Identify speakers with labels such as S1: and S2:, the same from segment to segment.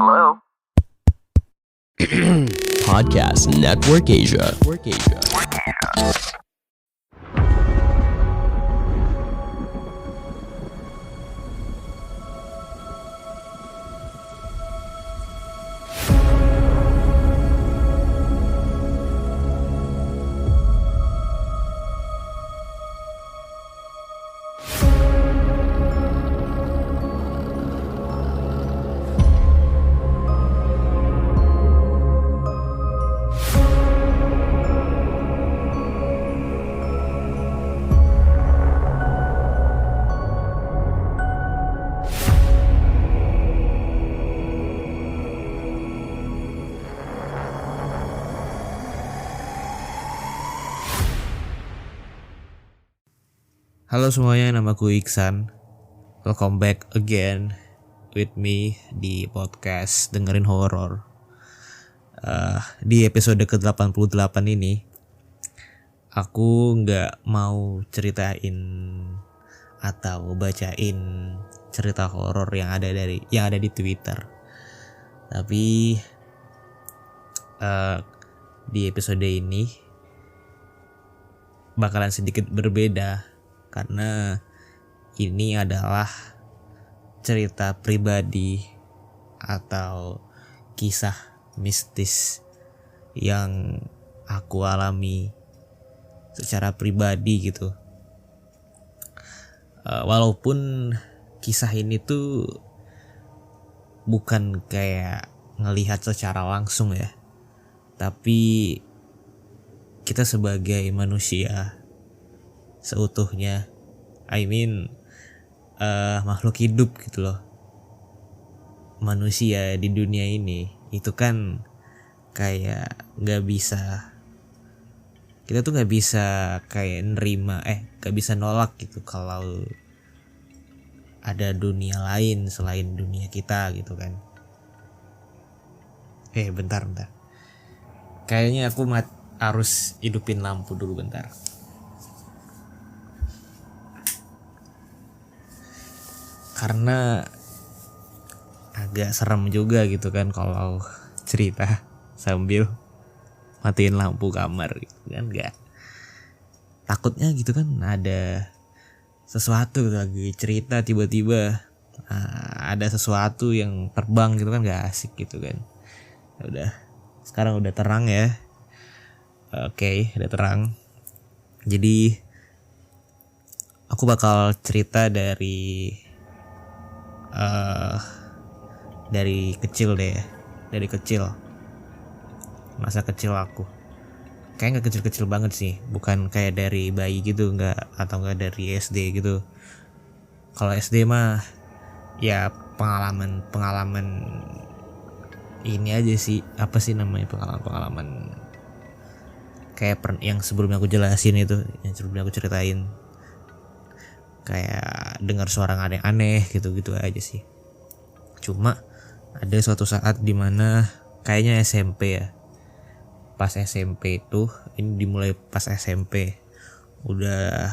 S1: Hello.
S2: Podcast Network Asia.
S3: Halo semuanya, namaku Iksan. Welcome back again with me di podcast Dengerin Horor. Di episode ke-88 ini, aku nggak mau ceritain atau bacain cerita horor yang ada di Twitter. Tapi di episode ini bakalan sedikit berbeda. Karena ini adalah cerita pribadi atau kisah mistis yang aku alami secara pribadi gitu. Walaupun kisah ini tuh bukan kayak ngelihat secara langsung ya, tapi kita sebagai manusia seutuhnya, makhluk hidup gitu loh. Manusia di dunia ini itu kan kayak nggak bisa kayak nggak bisa nolak gitu kalau ada dunia lain selain dunia kita gitu kan. Bentar. Kayaknya aku harus hidupin lampu dulu bentar. Karena agak serem juga gitu kan kalau cerita sambil matiin lampu kamar gitu kan, enggak. Takutnya gitu kan ada sesuatu lagi cerita tiba-tiba ada sesuatu yang terbang gitu kan, enggak asik gitu kan. Udah, sekarang udah terang ya. Oke, udah terang. Jadi aku bakal cerita dari kecil deh ya. Dari kecil, masa kecil aku kayak gak kecil-kecil banget sih, bukan kayak dari bayi gitu, atau gak dari SD gitu. Kalau SD mah ya pengalaman ini aja sih, apa sih namanya, pengalaman kayak yang sebelumnya aku jelasin itu, yang sebelumnya aku ceritain, kayak dengar suara aneh-aneh gitu aja sih. Cuma ada suatu saat dimana kayaknya SMP ya, pas SMP itu, ini dimulai pas SMP, udah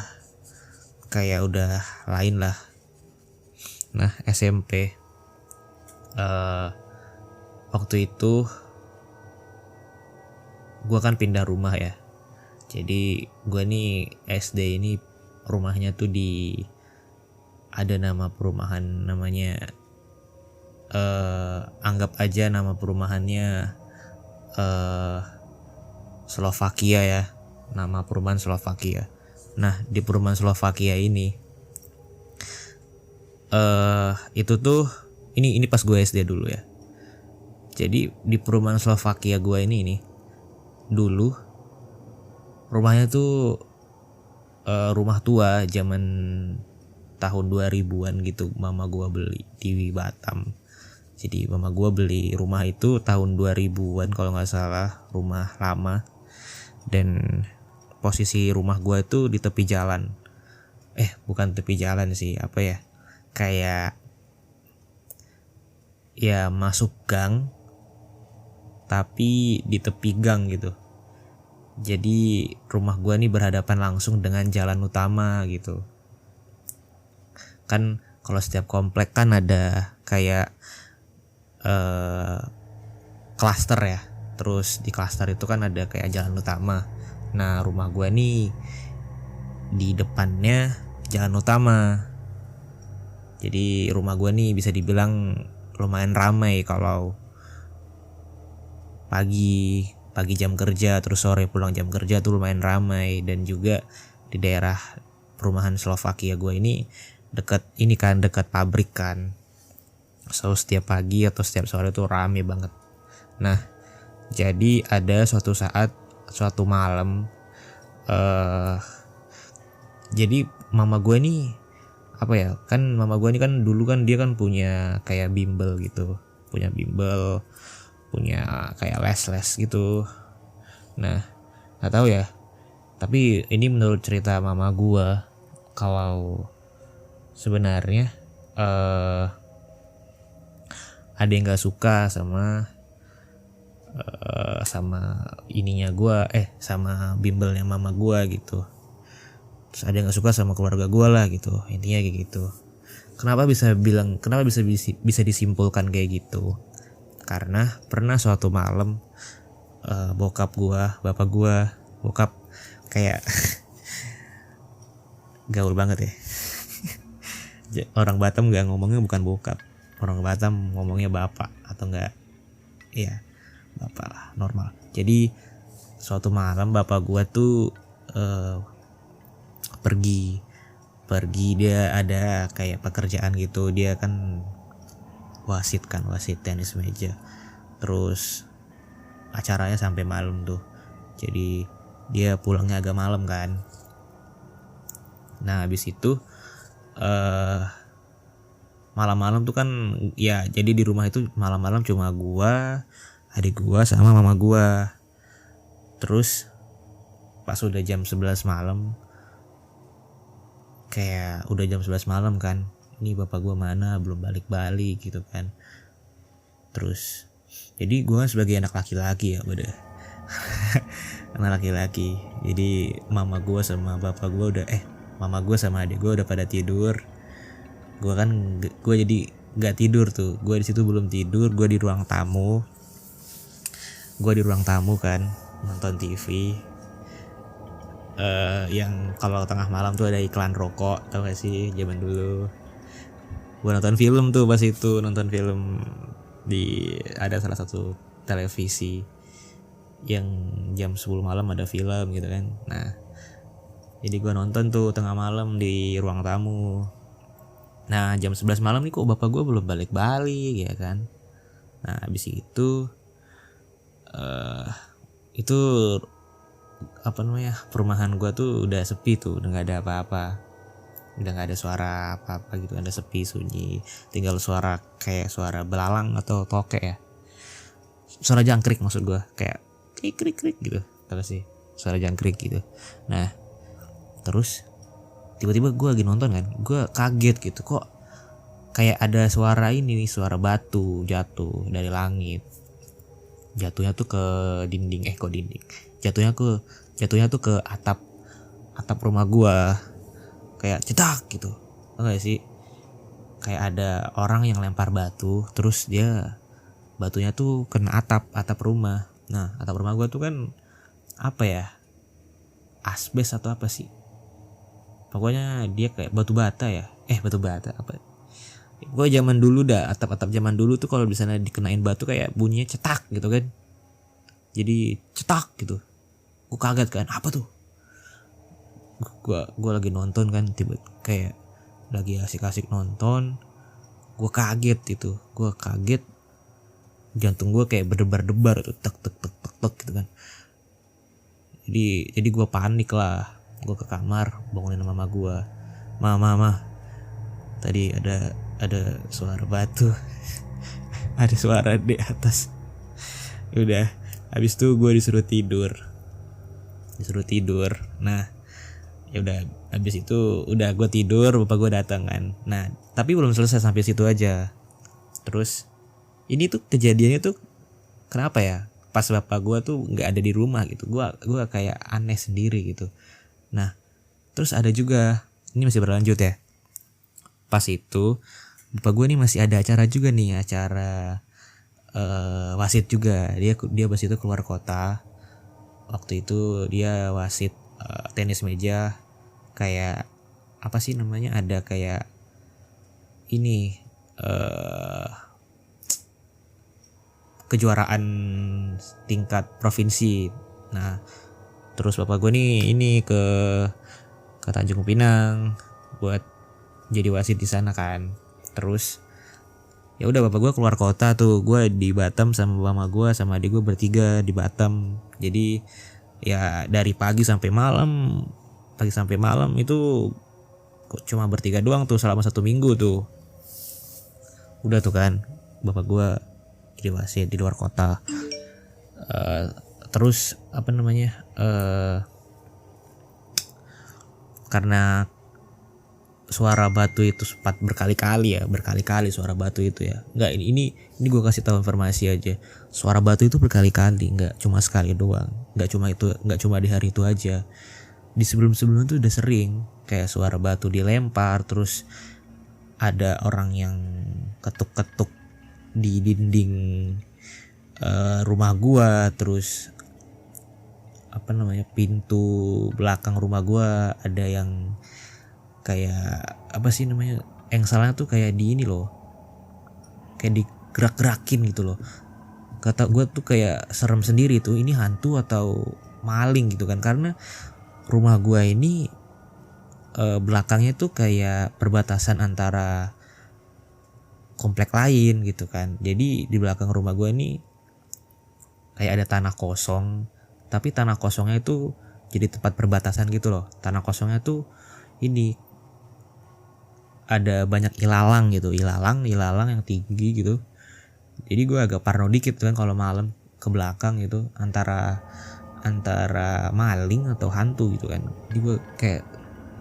S3: lain lah. Nah SMP waktu itu gue kan pindah rumah ya. Jadi gue nih SD ini rumahnya tuh ada nama perumahan, namanya anggap aja nama perumahannya Slovakia ya, nama perumahan Slovakia. Nah di perumahan Slovakia ini itu tuh ini pas gue SD dulu ya. Jadi di perumahan Slovakia gue ini dulu rumahnya tuh rumah tua zaman tahun 2000-an gitu. Mama gua beli di Batam. Jadi mama gua beli rumah itu tahun 2000-an kalau nggak salah, rumah lama. Dan posisi rumah gua itu di tepi jalan. Bukan tepi jalan sih, apa ya? Kayak ya masuk gang tapi di tepi gang gitu. Jadi rumah gua nih berhadapan langsung dengan jalan utama gitu. Kan kalau setiap komplek kan ada kayak klaster ya. Terus di klaster itu kan ada kayak jalan utama. Nah rumah gue nih di depannya jalan utama. Jadi rumah gue nih bisa dibilang lumayan ramai kalau pagi jam kerja, terus sore pulang jam kerja tuh lumayan ramai. Dan juga di daerah perumahan Slovakia gue ini dekat pabrik kan. So setiap pagi atau setiap sore tuh rame banget. Nah jadi ada suatu malam, jadi mama gue nih mama gue ini kan dulu kan dia kan punya kayak bimbel gitu, punya kayak les gitu. Nah nggak tahu ya, tapi ini menurut cerita mama gue kalau sebenarnya ada yang nggak suka sama sama bimbelnya mama gue gitu. Terus ada yang nggak suka sama keluarga gue lah gitu, intinya kayak gitu. Kenapa bisa disimpulkan kayak gitu? Karena pernah suatu malam bokap kayak gaul banget ya. Orang Batam nggak ngomongnya bukan bokap, orang Batam ngomongnya bapak atau enggak, iya bapak lah, normal. Jadi suatu malam bapak gua tuh pergi dia ada kayak pekerjaan gitu. Dia kan wasit tenis meja. Terus acaranya sampai malam tuh. Jadi dia pulangnya agak malam kan. Nah habis itu malam-malam tuh kan ya, jadi di rumah itu malam-malam cuma gua, adik gua sama mama gua. Terus pas udah jam 11 malam, kayak udah jam 11 malam kan, ini bapak gua mana, belum balik-balik gitu kan. Terus jadi gua sebagai anak laki-laki ya udah anak laki-laki, jadi mama gua sama bapak gua mama gua sama adik gua udah pada tidur. Gua jadi nggak tidur tuh, gua di situ belum tidur. Gua di ruang tamu kan nonton TV. Yang kalau tengah malam tuh ada iklan rokok, tau gak sih zaman dulu. Gua nonton film tuh pas itu, nonton film ada salah satu televisi yang jam 10 malam ada film gitu kan. Nah jadi gua nonton tuh tengah malam di ruang tamu. Nah jam 11 malam nih kok bapak gue belum balik-balik ya kan. Nah habis itu perumahan gue tuh udah sepi tuh, udah gak ada apa-apa, udah gak ada suara apa-apa gitu, ada sepi sunyi, tinggal suara kayak suara belalang atau tokek ya, suara jangkrik maksud gue, kayak krik gitu, apa sih suara jangkrik gitu. Nah terus tiba-tiba gue lagi nonton kan, gue kaget gitu, kok kayak ada suara suara batu jatuh dari langit. Jatuhnya tuh ke jatuhnya tuh ke atap rumah gue, kayak cetak gitu, tau gak sih, kayak ada orang yang lempar batu, terus batunya tuh kena atap rumah. Nah atap rumah gue tuh kan apa ya, asbes atau apa sih, pokoknya dia kayak batu bata apa. Pokoknya zaman dulu atap zaman dulu tuh kalau misalnya dikenain batu kayak bunyinya cetak gitu kan. Jadi cetak gitu. Gue kaget kan, apa tuh? Gue lagi nonton kan, tiba kayak lagi asik-asik nonton. Gue kaget itu. Gue kaget. Jantung gue kayak berdebar-debar tuh, tek gitu kan. Jadi gue panik lah. Gue ke kamar bangunin mama gue. Mama tadi ada suara batu ada suara di atas. Udah habis itu gue disuruh tidur. Nah ya udah habis itu udah gue tidur, bapak gue datang kan. Nah tapi belum selesai sampai situ aja. Terus ini tuh kejadiannya tuh kenapa ya, pas bapak gue tuh nggak ada di rumah gitu, gue kayak aneh sendiri gitu. Nah terus ada juga, ini masih berlanjut ya, pas itu bapak gue nih masih ada acara juga nih, acara wasit juga. Dia pas itu keluar kota. Waktu itu dia wasit tenis meja, kayak apa sih namanya, ada kayak ini kejuaraan tingkat provinsi. Nah, terus bapak gue nih ini ke Tanjung Pinang buat jadi wasit di sana kan. Terus ya udah bapak gue keluar kota tuh, gue di Batam sama mama gue sama adik gue bertiga di Batam. Jadi ya dari pagi sampai malam itu cuma bertiga doang tuh selama 1 minggu tuh. Udah tuh kan bapak gue jadi wasit di luar kota. Terus apa namanya, karena suara batu itu sempat berkali-kali suara batu itu ya. Enggak, ini gue kasih tahu informasi aja. Suara batu itu berkali-kali, enggak cuma sekali doang. Enggak cuma di hari itu aja. Di sebelum-sebelumnya tuh udah sering kayak suara batu dilempar, terus ada orang yang ketuk-ketuk di dinding rumah gua, terus apa namanya, pintu belakang rumah gua ada yang kayak apa sih namanya, engselnya tuh kayak di ini loh, kayak digerak-gerakin gitu loh. Kata gue tuh kayak serem sendiri tuh, ini hantu atau maling gitu kan, karena rumah gue ini belakangnya tuh kayak perbatasan antara komplek lain gitu kan. Jadi di belakang rumah gue ini kayak ada tanah kosong, tapi tanah kosongnya itu jadi tempat perbatasan gitu loh. Tanah kosongnya tuh ini ada banyak ilalang gitu, ilalang yang tinggi gitu. Jadi gue agak parno dikit kan kalau malam ke belakang gitu, antara maling atau hantu gitu kan. Jadi gue kayak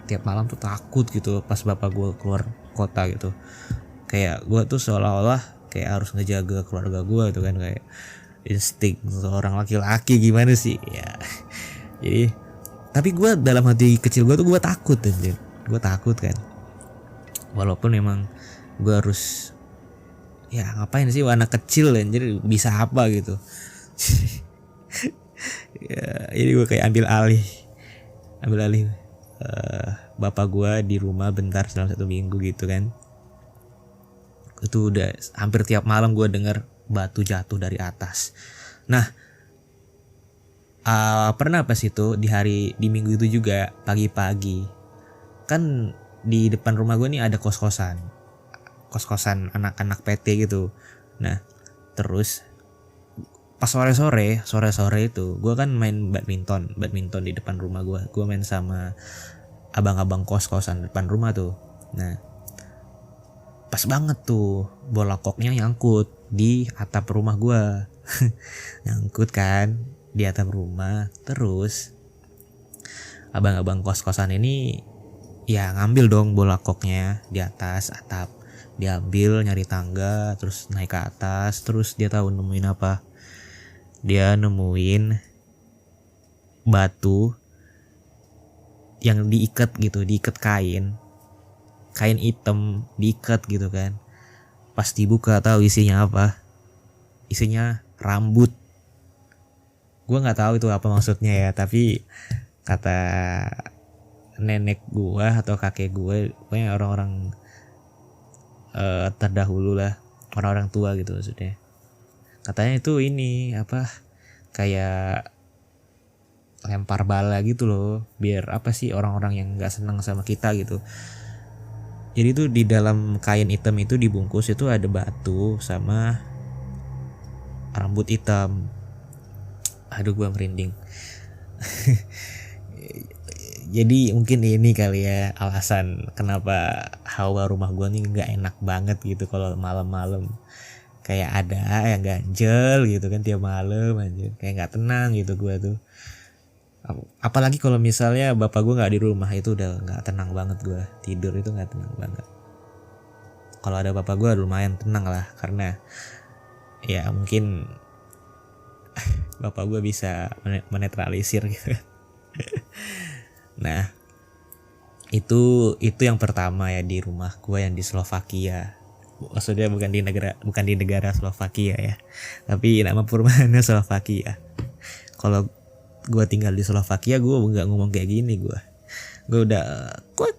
S3: tiap malam tuh takut gitu pas bapak gue keluar kota gitu. Kayak gue tuh seolah-olah kayak harus ngejaga keluarga gue gitu kan, kayak insting seorang laki-laki gimana sih ya. Jadi tapi gue dalam hati kecil gue tuh gue takut anjir. Gue takut kan. Walaupun emang gue harus, ya ngapain sih anak kecil anjir, bisa apa gitu. Ya, jadi gue kayak ambil alih bapak gue di rumah bentar selama 1 minggu gitu kan. Itu udah hampir tiap malam gue dengar batu jatuh dari atas. Nah, pernah pas itu di minggu itu juga pagi-pagi kan di depan rumah gue nih ada kos-kosan anak-anak PT gitu. Nah terus pas sore-sore itu gue kan main badminton di depan rumah gue main sama abang-abang kos-kosan depan rumah tuh. Nah pas banget tuh bola koknya nyangkut di atap rumah gue. Nyangkut kan di atap rumah. Terus abang-abang kos-kosan ini ya ngambil dong bola koknya di atas atap. Diambil, nyari tangga, terus naik ke atas. Terus dia tahu nemuin apa? Dia nemuin batu yang diikat kain hitam diikat gitu kan. Pas dibuka tahu isinya apa? Isinya rambut. Gue nggak tahu itu apa maksudnya ya, tapi kata nenek gue atau kakek gue, pokoknya orang-orang terdahulu lah, orang-orang tua gitu maksudnya. Katanya itu ini apa, kayak lempar bala gitu loh, biar apa sih orang-orang yang nggak senang sama kita gitu. Jadi tuh di dalam kain hitam itu dibungkus itu ada batu sama rambut hitam. Aduh gue merinding. Jadi mungkin ini kali ya alasan kenapa hawa rumah gue nih nggak enak banget gitu kalau malam-malam. Kayak ada yang ganjel gitu kan tiap malam aja, kayak nggak tenang gitu gue tuh. Apalagi kalau misalnya bapak gue nggak di rumah, itu udah nggak tenang banget gue, tidur itu nggak tenang banget. Kalau ada bapak gue lumayan tenang lah, karena ya mungkin bapak gue bisa menetralisir gitu. Nah itu yang pertama ya di rumah gue yang di Slovakia. maksudnya bukan di negara Slovakia ya, tapi nama perumahannya Slovakia. Kalau gue tinggal di Slovakia gue nggak ngomong kayak gini, gue udah kuik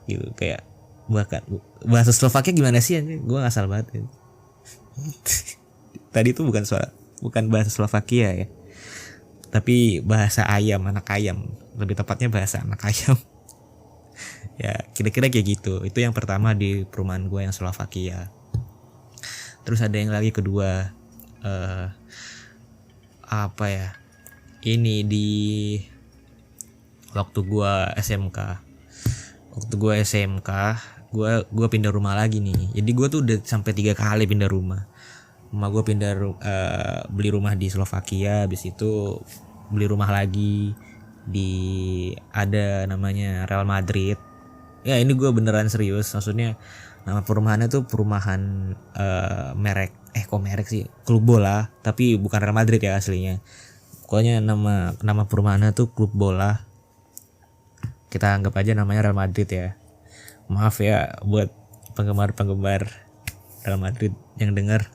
S3: gitu, kayak bahkan bahasa Slovakia gimana sih anjing, gue ngasal banget ya. Tadi itu bukan bahasa Slovakia ya, tapi bahasa anak ayam, lebih tepatnya bahasa anak ayam. Ya kira-kira kayak gitu. Itu yang pertama di perumahan gue yang Slovakia. Terus ada yang lagi kedua, apa ya, ini di waktu gue SMK gue pindah rumah lagi nih. Jadi gue tuh udah sampai 3 kali pindah rumah. Gue beli rumah di Slovakia, habis itu beli rumah lagi di ada namanya Real Madrid. Ya ini gue beneran serius, maksudnya nama perumahannya tuh perumahan merek klub bola, tapi bukan Real Madrid ya aslinya. Pokoknya nama perumahannya tuh klub bola. Kita anggap aja namanya Real Madrid ya. Maaf ya buat penggemar Real Madrid yang dengar.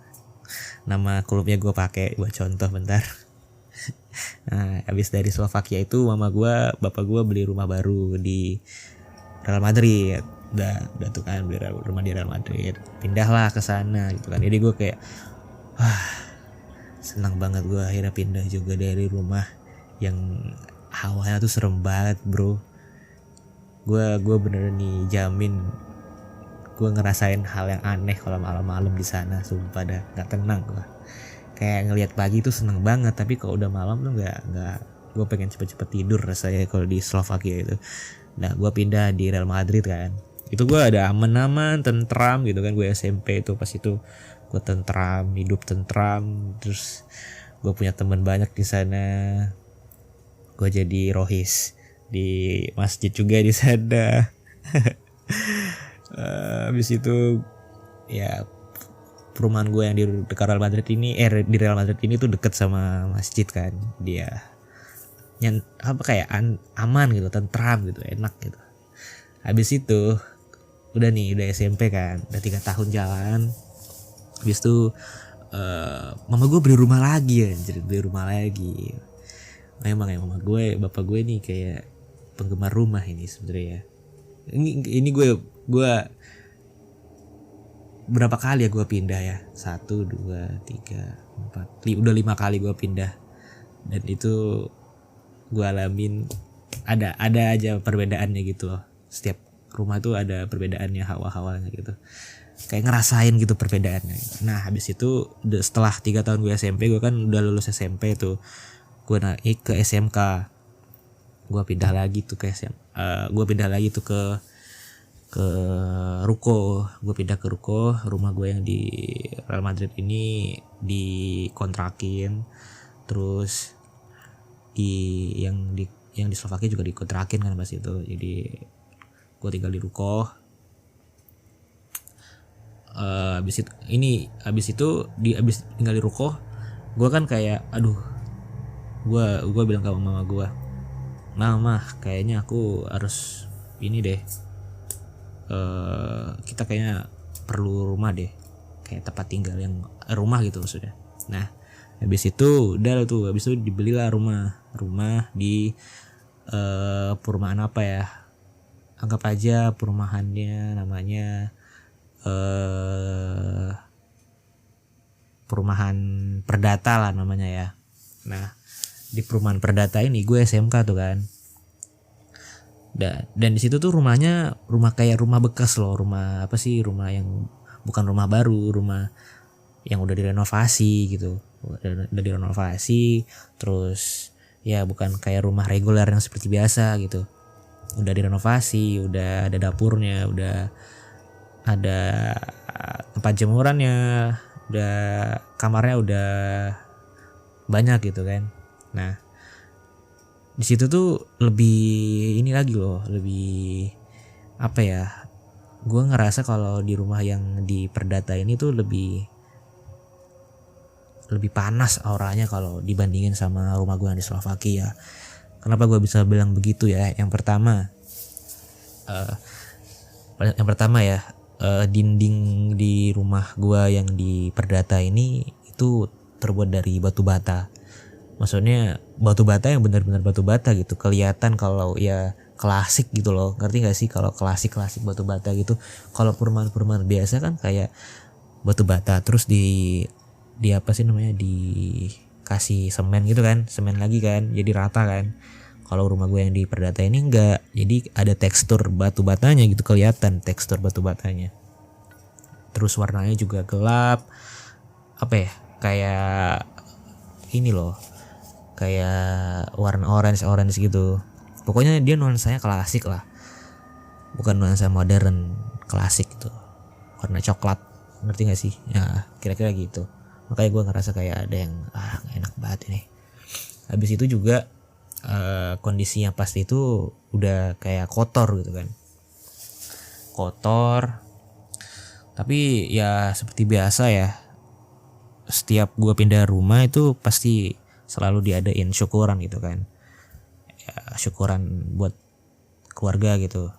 S3: Nama klubnya gue pakai buat contoh bentar. Nah, habis dari Slovakia itu bapak gue beli rumah baru di Real Madrid. Udah tuh kan beli rumah di Real Madrid. Pindahlah ke sana gitu kan. Jadi gue kayak senang banget gue akhirnya pindah juga dari rumah yang hawanya tuh serem banget, bro. Gue beneran nih jamin gue ngerasain hal yang aneh kalau malam-malam di sana, sumpah dah nggak tenang gue. Kayak ngelihat pagi tuh seneng banget, tapi kalau udah malam tuh nggak, gue pengen cepet-cepet tidur rasanya kalau di Slovakia itu. Nah gue pindah di Real Madrid kan, itu gue ada aman-aman, tentram gitu kan. Gue SMP itu pas itu gue tentram, hidup tentram, terus gue punya teman banyak di sana. Gue jadi rohis di masjid juga di sana. Habis itu ya perumahan gue yang di dekat Real Madrid ini di Real Madrid ini tuh deket sama masjid kan. Dia kayak aman gitu, tentram gitu, enak gitu. Habis itu udah SMP kan, udah 3 tahun jalan. Habis itu mama gue beli rumah lagi. Memang ya bapak gue nih kayak penggemar rumah ini sebenarnya ya. Ini gue berapa kali ya gue pindah ya, 1, 2, 3, 4 udah 5 kali gue pindah. Dan itu gue alamin ada aja perbedaannya gitu loh. Setiap rumah tuh ada perbedaannya, hawa-hawanya gitu, kayak ngerasain gitu perbedaannya. Nah habis itu setelah 3 tahun gue SMP, gue kan udah lulus SMP tuh, gue naik ke SMK. Gue pindah lagi tuh ke ruko. Gue pindah ke ruko. Rumah gue yang di Real Madrid ini dikontrakin. Terus yang di Slovakia juga dikontrakin kan pas itu. Jadi gue tinggal di ruko. Abis tinggal di ruko, gue kan kayak gue bilang ke mama gue, mama kayaknya aku harus ini deh, kita kayaknya perlu rumah deh, kayak tempat tinggal yang rumah gitu maksudnya. Nah habis itu dibelilah rumah di perumahan apa ya, anggap aja perumahannya namanya perumahan Perdata lah namanya ya. Nah di perumahan Perdata ini gue SMK tuh kan. Dan di situ tuh rumah kayak rumah bekas loh, rumah yang bukan rumah baru, rumah yang udah direnovasi gitu, udah direnovasi. Terus ya bukan kayak rumah reguler yang seperti biasa gitu, udah direnovasi, udah ada dapurnya, udah ada tempat jemurannya, udah kamarnya udah banyak gitu kan. Nah di situ tuh lebih ini lagi loh, lebih apa ya, gue ngerasa kalau di rumah yang di Perdata ini tuh lebih panas auranya kalau dibandingin sama rumah gue yang di Slovakia. Kenapa gue bisa bilang begitu ya? Yang pertama ya, dinding di rumah gua yang di Perdata ini itu terbuat dari batu bata. Maksudnya batu bata yang benar-benar batu bata gitu. Kelihatan kalau ya klasik gitu loh. Ngerti gak sih kalau klasik-klasik batu bata gitu. Kalau perumahan-perumahan biasa kan kayak batu bata terus di apa sih namanya, dikasih semen gitu kan, semen lagi kan, jadi rata kan. Kalau rumah gue yang di Perdata ini enggak, jadi ada tekstur batu batanya gitu, kelihatan tekstur batu batanya. Terus warnanya juga gelap, apa ya, kayak ini loh, kayak warna orange gitu. Pokoknya dia nuansanya klasik lah, bukan nuansa modern, klasik gitu, warna coklat, ngerti gak sih? Ya kira-kira gitu. Makanya gue ngerasa kayak ada yang gak enak banget ini. Habis itu juga kondisinya pasti itu udah kayak kotor gitu kan, kotor. Tapi ya seperti biasa ya, setiap gue pindah rumah itu pasti selalu diadain syukuran gitu kan, ya syukuran buat keluarga gitu,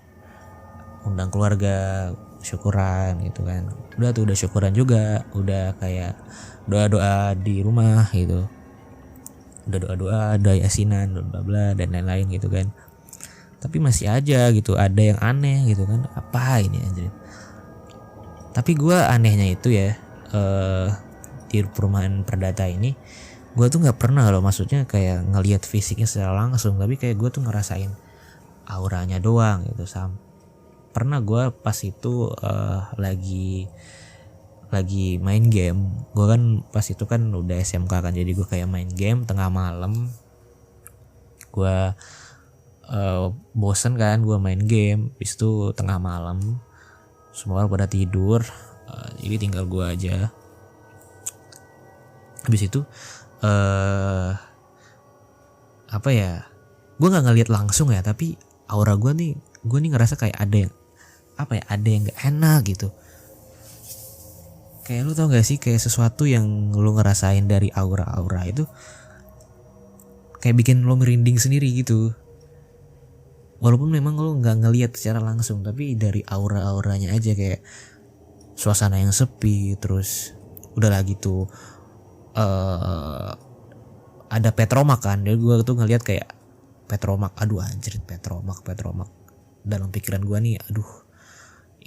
S3: undang keluarga syukuran gitu kan. Udah syukuran juga, udah kayak doa di rumah gitu, udah doa yasinan bla bla dan lain-lain gitu kan. Tapi masih aja gitu ada yang aneh gitu kan, apa ini anjir. Tapi gue anehnya itu ya, di perumahan Perdata ini gue tuh nggak pernah loh, maksudnya kayak ngelihat fisiknya secara langsung, tapi kayak gue tuh ngerasain auranya doang gitu. Pernah gue pas itu lagi main game. Gue kan pas itu kan udah SMK kan, jadi gue kayak main game tengah malam. Gue bosen kan, gue main game. Habis itu tengah malam, semua orang pada tidur, jadi tinggal gue aja. Habis itu apa ya, gue nggak ngeliat langsung ya, tapi aura gue nih ngerasa kayak ada yang apa ya, ada yang nggak enak gitu. Kayak lu tau gak sih, kayak sesuatu yang lu ngerasain dari aura-aura itu kayak bikin lu merinding sendiri gitu. Walaupun memang lu gak ngelihat secara langsung, tapi dari aura-auranya aja, kayak suasana yang sepi. Terus udah lagi tuh ada Petromak kan, dan gue tuh ngelihat kayak Petromak. Aduh anjir, Petromak. Dalam pikiran gue nih, aduh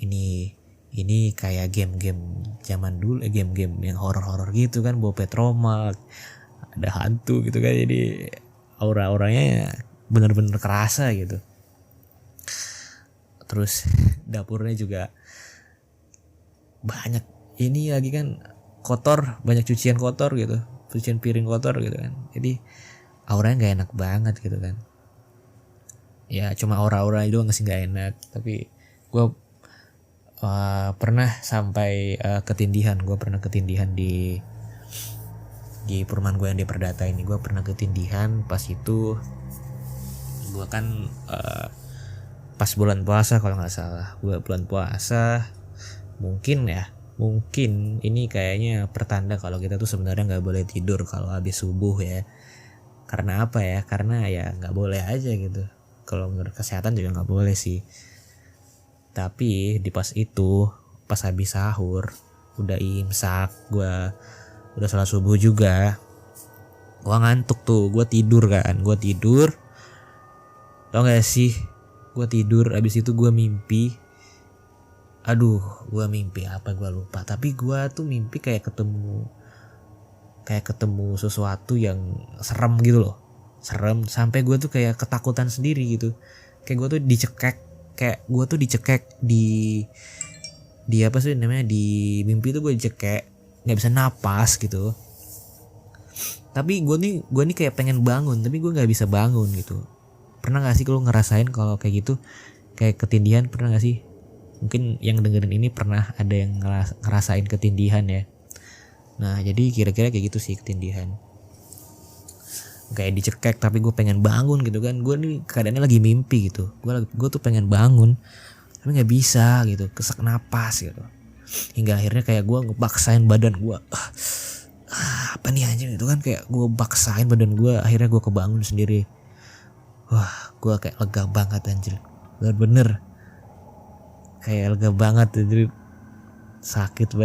S3: ini kayak game-game zaman dulu, game-game yang horor-horor gitu kan, bawa Petromak, ada hantu gitu kan. Jadi aura-auranya benar-benar kerasa gitu. Terus dapurnya juga banyak ini lagi kan, kotor, banyak cucian kotor gitu, cucian piring kotor gitu kan. Jadi auranya nggak enak banget gitu kan. Ya cuma aura-aura doang sih nggak enak. Tapi gue pernah sampai ketindihan. Gue pernah ketindihan di perumahan gue yang di Perdata ini. Gue pernah ketindihan pas itu. Gue kan pas bulan puasa kalau nggak salah. Gue bulan puasa. Mungkin ini kayaknya pertanda kalau kita tuh sebenarnya nggak boleh tidur kalau habis subuh ya. Karena apa ya? Karena ya nggak boleh aja gitu. Kalau menurut kesehatan juga nggak boleh sih. Tapi di pas habis sahur, udah imsak, gue udah salat subuh juga, gue ngantuk tuh, gue tidur. Tau gak sih, gue tidur, abis itu gue mimpi. Aduh, gue mimpi apa gue lupa. Tapi gue tuh mimpi kayak ketemu sesuatu yang serem gitu loh. Serem sampai gue tuh kayak ketakutan sendiri gitu. Kayak gue tuh dicekek di apa sih namanya, di mimpi tuh gue dicekek, nggak bisa napas gitu. Tapi gue nih kayak pengen bangun, tapi gue nggak bisa bangun gitu. Pernah nggak sih lo ngerasain kalau kayak gitu, kayak ketindihan? Pernah nggak sih? Mungkin yang dengerin ini pernah ada yang ngerasain ketindihan ya. Nah jadi kira-kira kayak gitu sih ketindihan. Kayak dicekek tapi gue pengen bangun gitu kan. Gue nih keadaannya lagi mimpi gitu. Gue tuh pengen bangun tapi nggak bisa gitu, kesak napas gitu. Hingga akhirnya kayak gue ngebaksain badan gue. Apa nih anjing itu kan, kayak gue baksain badan gue. Akhirnya gue kebangun sendiri. Wah, gue kayak lega banget anjir. Bener-bener kayak lega banget anjir. sakit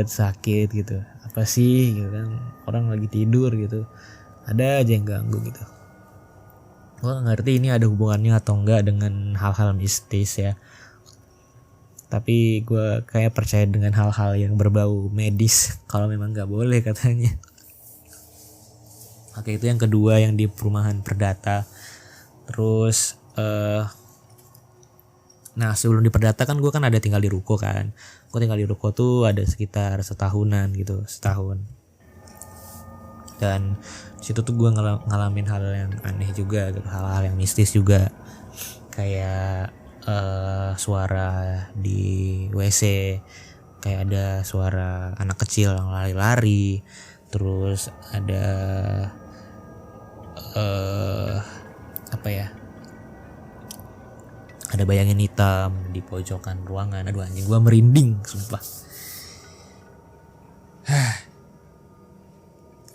S3: gitu, apa sih gitu kan, orang lagi tidur gitu ada aja yang ganggu gitu. Gue gak ngerti ini ada hubungannya atau enggak dengan hal-hal mistis ya, tapi gue kayak percaya dengan hal-hal yang berbau medis kalau memang nggak boleh katanya. Oke, itu yang kedua yang di perumahan Perdata. Terus nah sebelum di Perdata kan gue kan ada tinggal di ruko kan. Gue tinggal di ruko tuh ada sekitar setahun. Dan situ tuh gue ngalamin hal yang aneh juga gitu, hal-hal yang mistis juga. Kayak suara di WC, kayak ada suara anak kecil yang lari-lari. Terus ada ada bayangan hitam di pojokan ruangan. Aduh anjing, gue merinding sumpah.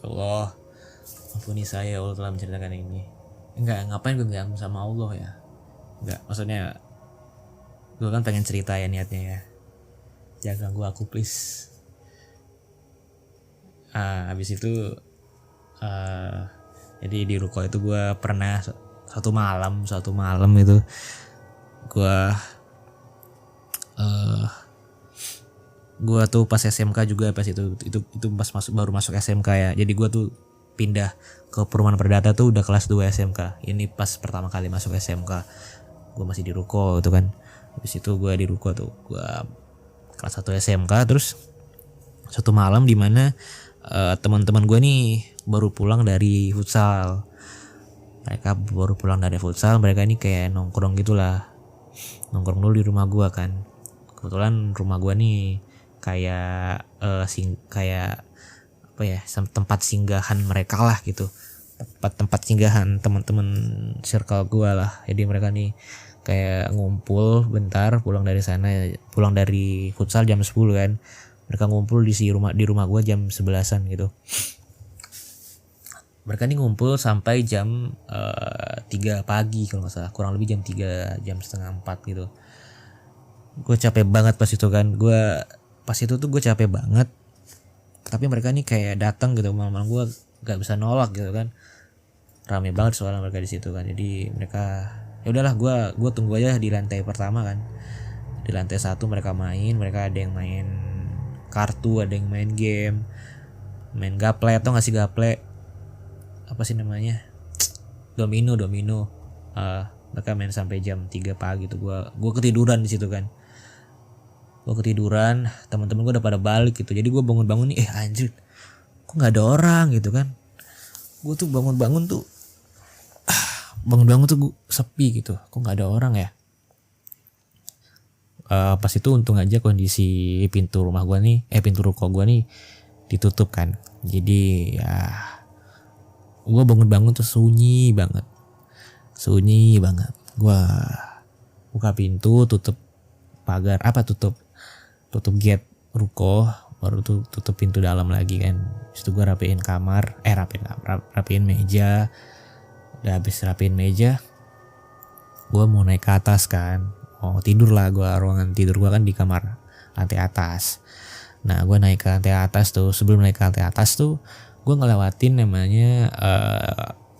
S3: Allah, ampuni saya Allah telah menceritakan ini. Enggak, ngapain gue ganggu sama Allah ya? Enggak, maksudnya gue kan pengen cerita ya niatnya ya. Jangan ganggu aku please. Habis itu jadi di ruko itu gue pernah satu malam itu gue tuh pas SMK juga, pas itu pas baru masuk SMK ya. Jadi gue tuh pindah ke perumahan Perdata tuh udah kelas 2 SMK. Ini pas pertama kali masuk SMK gue masih di ruko itu kan. Habis itu gue di ruko tuh gue kelas 1 SMK. Terus satu malam di mana teman-teman gue nih baru pulang dari futsal. Mereka ini kayak nongkrong gitulah. Nongkrong dulu di rumah gue kan. Kebetulan rumah gue nih kayak tempat singgahan mereka lah gitu. Tempat singgahan teman-teman circle gue lah. Jadi mereka nih kayak ngumpul bentar pulang dari futsal jam 10 kan. Mereka ngumpul di rumah gue jam 11-an gitu. Mereka nih ngumpul sampai jam 3 pagi kalau gak salah, kurang lebih jam 3, jam setengah 4 gitu. Gue capek banget pas itu kan. Pas itu tuh gue capek banget. Tapi mereka nih kayak datang gitu malam-malam, gue gak bisa nolak gitu kan. Rame banget soalnya mereka di situ kan. Jadi mereka ya udahlah, gue tunggu aja di lantai pertama kan. Di lantai 1 mereka ada yang main kartu, ada yang main game, main gaple, atau nggak sih gaple, apa sih namanya, domino. Mereka main sampai jam 3 pagi tuh. Gue ketiduran di situ kan. Teman-teman gue udah pada balik gitu. Jadi gue bangun nih, anjir, kok nggak ada orang gitu kan. Gue tuh bangun tuh gue sepi gitu. Kok nggak ada orang ya? Pas itu untung aja kondisi pintu ruko gue nih ditutup kan. Jadi ya gue bangun tuh sunyi banget. Gue buka pintu, tutup pagar, tutup gate ruko, baru tuh tutup pintu dalam lagi kan. Terus gue rapiin meja. Udah habis rapiin meja, gue mau naik ke atas kan. Tidur lah gue, ruangan tidur gue kan di kamar lantai atas. Nah gue naik ke lantai atas tuh. Sebelum naik ke lantai atas tuh gue ngelewatin namanya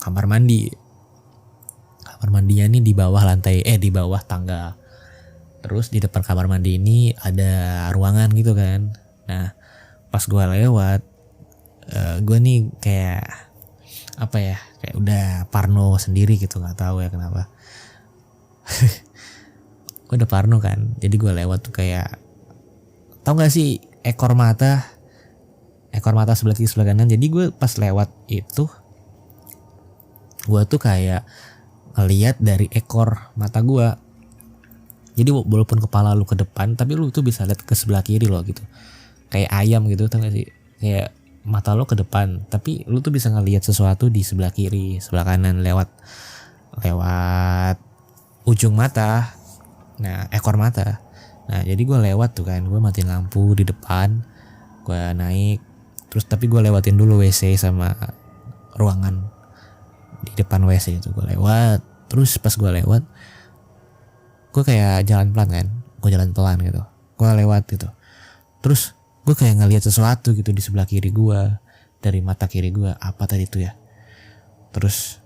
S3: kamar mandi. Kamar mandinya nih di bawah tangga. Terus di depan kamar mandi ini ada ruangan gitu kan. Nah pas gue lewat, gue nih kayak kayak udah parno sendiri gitu, nggak tahu ya kenapa. Gue udah parno kan. Jadi gue lewat tuh kayak, tau gak sih ekor mata sebelah kiri sebelah kanan. Jadi gue pas lewat itu, gue tuh kayak ngeliat dari ekor mata gue. Jadi walaupun kepala lu ke depan, tapi lu tuh bisa lihat ke sebelah kiri loh gitu. Kayak ayam gitu, tau gak sih? Kayak mata lu ke depan, tapi lu tuh bisa ngeliat sesuatu di sebelah kiri, sebelah kanan lewat ujung mata. Nah, ekor mata. Nah, jadi gue lewat tuh kan, gue matiin lampu di depan, gue naik, terus tapi gue lewatin dulu WC sama ruangan di depan WC itu. Gue lewat, terus pas gue lewat, gue kayak jalan pelan kan, gue jalan pelan gitu, gue lewat gitu, terus gue kayak ngelihat sesuatu gitu di sebelah kiri gue, dari mata kiri gue. Apa tadi itu ya? Terus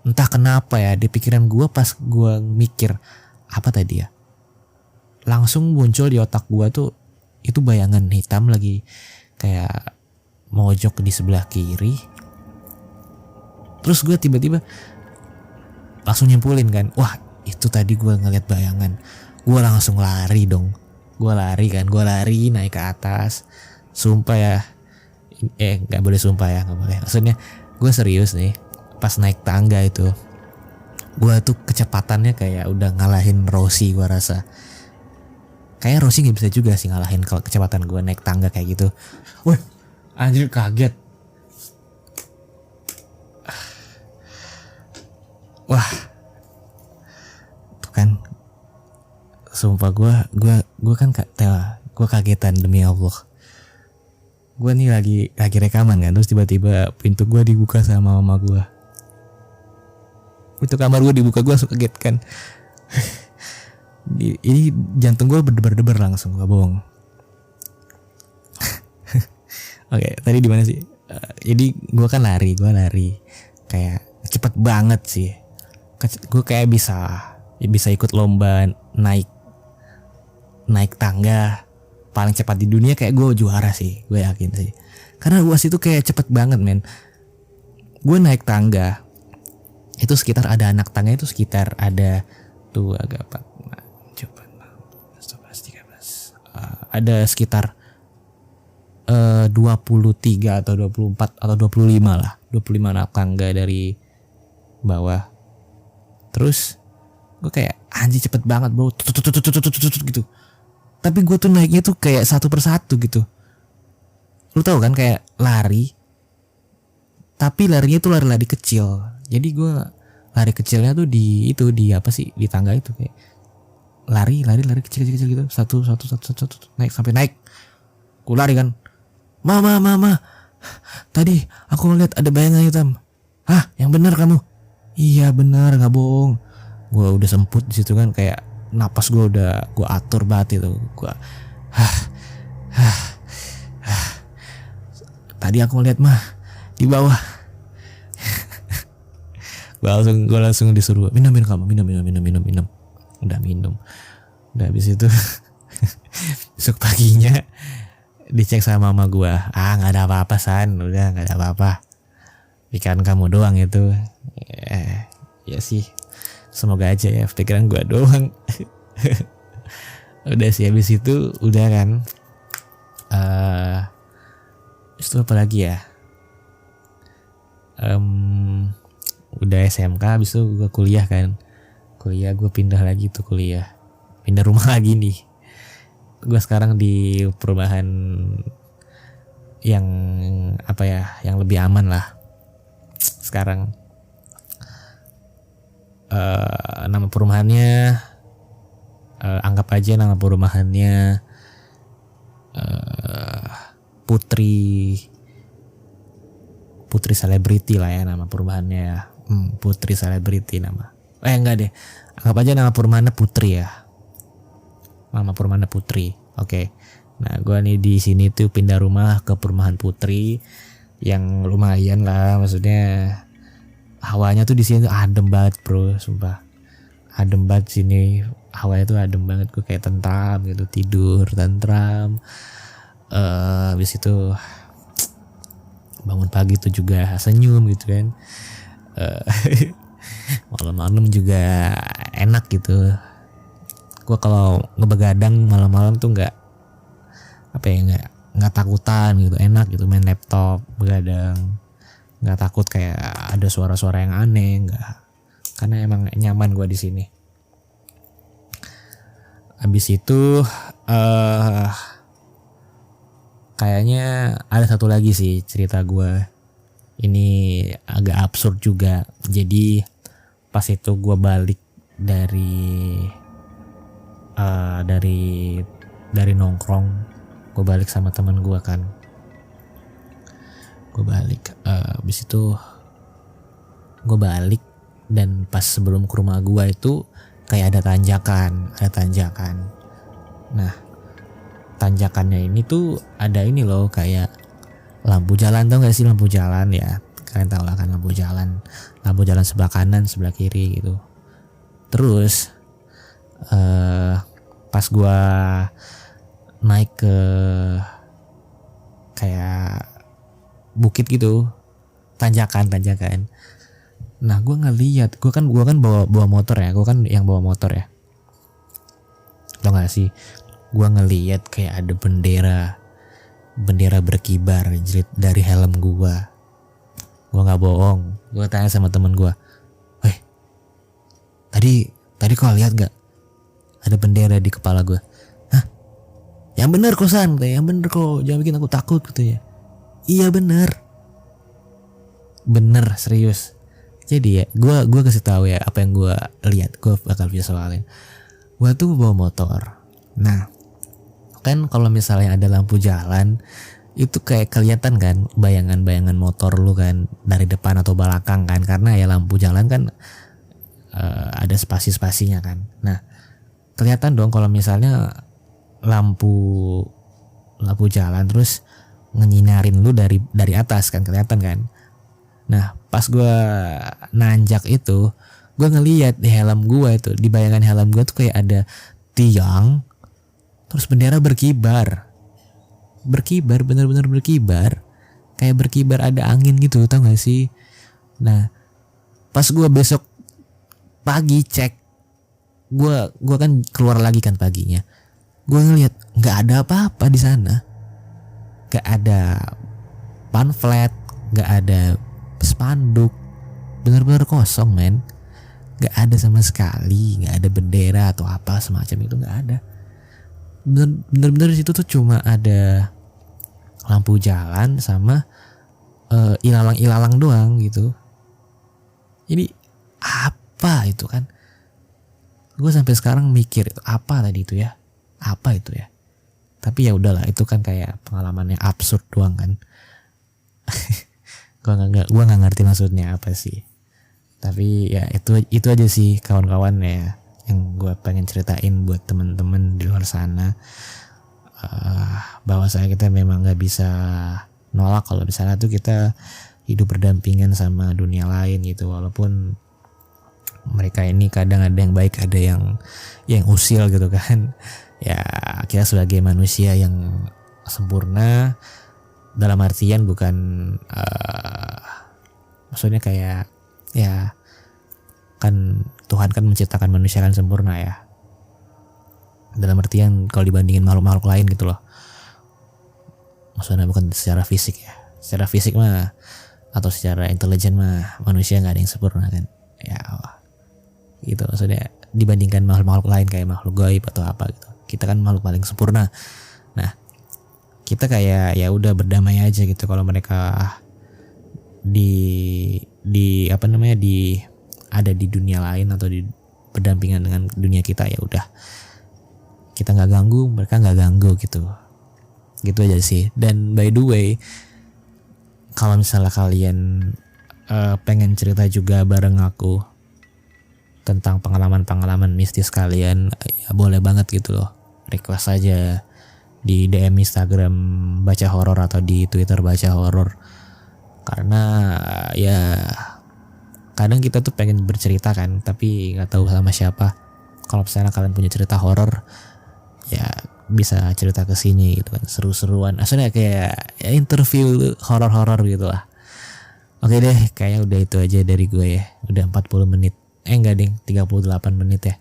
S3: entah kenapa ya di pikiran gue pas gue mikir apa tadi ya, langsung muncul di otak gue tuh itu bayangan hitam lagi kayak mojok di sebelah kiri. Terus gue tiba-tiba langsung nyimpulin kan, wah itu tadi gue ngeliat bayangan. Gue langsung lari dong. Gue lari naik ke atas. Sumpah ya, nggak boleh sumpah ya, nggak boleh. Maksudnya gue serius nih. Pas naik tangga itu, gue tuh kecepatannya kayak udah ngalahin Rossi gue rasa. Kayaknya Rossi nggak bisa juga sih ngalahin kalau kecepatan gue naik tangga kayak gitu. Wah, anjir kaget. Wah, tuh kan, sumpah gue kan gue kagetan demi Allah. Gue nih lagi rekaman kan, terus tiba-tiba pintu gue dibuka sama mama gue. Pintu kamar gue dibuka, gue langsung kaget kan. Ini jantung gue berdebar-debar langsung, gak bohong. Oke, tadi di mana sih? Jadi gue kan lari, kayak cepet banget sih. Gue kayak bisa ikut lomba naik tangga paling cepat di dunia, kayak gue juara sih, gue yakin sih. Karena UAS itu kayak cepet banget men. Gue naik tangga itu sekitar ada anak tangga itu sekitar ada tuh agak 13 ada sekitar 23 atau 24 atau 25 lah, 25 anak tangga dari bawah. Terus gue kayak anjir cepet banget bro, gitu. Tapi gue tuh naiknya tuh kayak satu persatu gitu. Lu tahu kan kayak lari, tapi larinya tuh lari kecil. Jadi gue lari kecilnya tuh di apa sih, di tangga itu kayak lari kecil gitu, satu naik sampai naik. Gue lari kan, mama, tadi aku ngeliat ada bayangan hitam. Hah, yang bener kamu? Iya bener, nggak bohong. Gue udah semput di situ kan, kayak napas gue udah gue atur banget itu. Gue tadi aku ngeliat mah di bawah. gue langsung disuruh minum kamu, minum. Udah minum. Udah habis itu besok paginya dicek sama mama gue, nggak ada apa-apa San, udah nggak ada apa-apa, pikiran kamu doang itu. Ya sih, semoga aja ya pikiran gue doang. Udah sih, habis itu udah kan. Itu apa lagi ya? Udah SMK, habis itu gue kuliah kan. Kuliah gue pindah lagi tuh kuliah. Pindah rumah lagi nih. Gue sekarang di perumahan yang apa ya, yang lebih aman lah sekarang. Nama perumahannya anggap aja nama perumahannya Putri Selebriti lah ya nama perumahannya ya. Putri Selebriti nama. Enggak deh. Anggap aja nama perumahannya Putri ya. Nama perumahannya Putri. Oke. Nah, gua nih di sini tuh pindah rumah ke perumahan Putri yang lumayan lah, maksudnya hawanya tuh di sini tuh adem banget, bro, sumpah. Adem banget sini. Hawanya tuh adem banget, gue kayak tentram gitu, tidur tentram. Habis itu bangun pagi tuh juga senyum gitu kan. Malam-malam juga enak gitu. Gue kalau ngebegadang malam-malam tuh nggak takutan gitu, enak gitu main laptop begadang, nggak takut kayak ada suara-suara yang aneh, nggak, karena emang nyaman gue di sini. Habis itu kayaknya ada satu lagi sih cerita gue. Ini agak absurd juga. Jadi pas itu gue balik dari nongkrong, gue balik sama teman gue kan. Gue balik, habis itu gue balik, dan pas sebelum ke rumah gue itu kayak ada tanjakan. Nah, tanjakannya ini tuh ada ini loh, kayak lampu jalan. Tau gak sih lampu jalan ya? Kalian tau lah kan lampu jalan sebelah kanan, sebelah kiri gitu. Terus pas gua naik ke kayak bukit gitu, tanjakan. Nah gua ngeliat, gua kan bawa motor ya, gua kan yang bawa motor ya. Tau gak sih, gua ngeliat kayak ada bendera berkibar jerit dari helm gua nggak bohong. Gua tanya sama temen gua, tadi kau lihat gak ada bendera di kepala gua? Hah? Yang bener kok San, yang bener kok, jangan bikin aku takut gitu ya. Iya bener serius. Jadi ya gua kasih tahu ya apa yang gua lihat. Gua bakal visualin. Gua tuh bawa motor. Nah kan kalau misalnya ada lampu jalan itu kayak kelihatan kan bayangan motor lu kan dari depan atau belakang kan, karena ya lampu jalan kan ada spasi-spasinya kan. Nah kelihatan dong kalau misalnya lampu jalan terus ngenyinarin lu dari atas kan, kelihatan kan. Nah pas gue nanjak itu, gue ngeliat di helm gue itu, di bayangan helm gue tuh kayak ada tiang terus bendera berkibar, bener-bener berkibar, kayak berkibar ada angin gitu, tau gak sih? Nah pas gue besok pagi cek, gue kan keluar lagi kan paginya, gue ngeliat nggak ada apa-apa di sana, nggak ada pamflet, nggak ada spanduk, bener-bener kosong men, nggak ada sama sekali, nggak ada bendera atau apa semacam itu, nggak ada. Bener-bener di situ tuh cuma ada lampu jalan sama ilalang doang gitu. Jadi apa itu kan? Gue sampai sekarang mikir itu apa tadi itu ya? Apa itu ya? Tapi ya udahlah, itu kan kayak pengalamannya absurd doang kan. Gue nggak ngerti maksudnya apa sih. Tapi ya itu aja sih kawan-kawan ya yang gue pengen ceritain buat temen-temen di luar sana. Bahwa kita memang nggak bisa nolak kalau di sana tuh kita hidup berdampingan sama dunia lain gitu, walaupun mereka ini kadang ada yang baik, ada yang usil gitu kan. Ya kita sebagai manusia yang sempurna dalam artian bukan maksudnya kayak ya kan Tuhan kan menciptakan manusia kan sempurna ya, dalam artian kalau dibandingin makhluk-makhluk lain gitu loh. Maksudnya bukan secara fisik ya, secara fisik mah atau secara intelijen mah manusia nggak ada yang sempurna kan ya gitu. Maksudnya dibandingkan makhluk-makhluk lain kayak makhluk gaib atau apa gitu, kita kan makhluk paling sempurna. Nah kita kayak ya udah berdamai aja gitu. Kalau mereka ada di dunia lain atau di berdampingan dengan dunia kita, ya udah kita nggak ganggu, mereka nggak ganggu gitu aja sih. Dan by the way, kalau misalnya kalian pengen cerita juga bareng aku tentang pengalaman mistis kalian, ya boleh banget gitu loh, request aja di DM Instagram Baca Horor atau di Twitter Baca Horor. Karena ya kadang kita tuh pengen bercerita kan, tapi nggak tahu sama siapa. Kalau misalnya kalian punya cerita horor, ya bisa cerita ke sini gitu kan, seru-seruan. Asalnya kayak ya interview horor-horor gitu lah. Oke deh, kayaknya udah itu aja dari gue ya. Udah 40 menit. Enggak ding, 38 menit ya.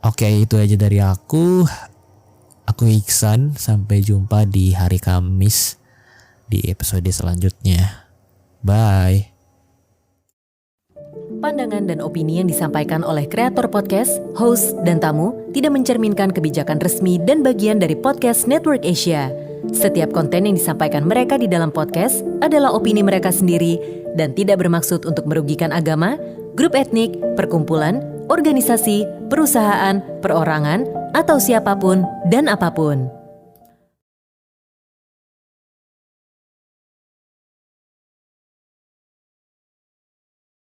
S3: Oke, itu aja dari aku. Aku Iksan, sampai jumpa di hari Kamis di episode selanjutnya. Bye.
S1: Pandangan dan opini yang disampaikan oleh kreator podcast, host, dan tamu tidak mencerminkan kebijakan resmi dan bagian dari Podcast Network Asia. Setiap konten yang disampaikan mereka di dalam podcast adalah opini mereka sendiri dan tidak bermaksud untuk merugikan agama, grup etnik, perkumpulan, organisasi, perusahaan, perorangan, atau siapapun dan apapun.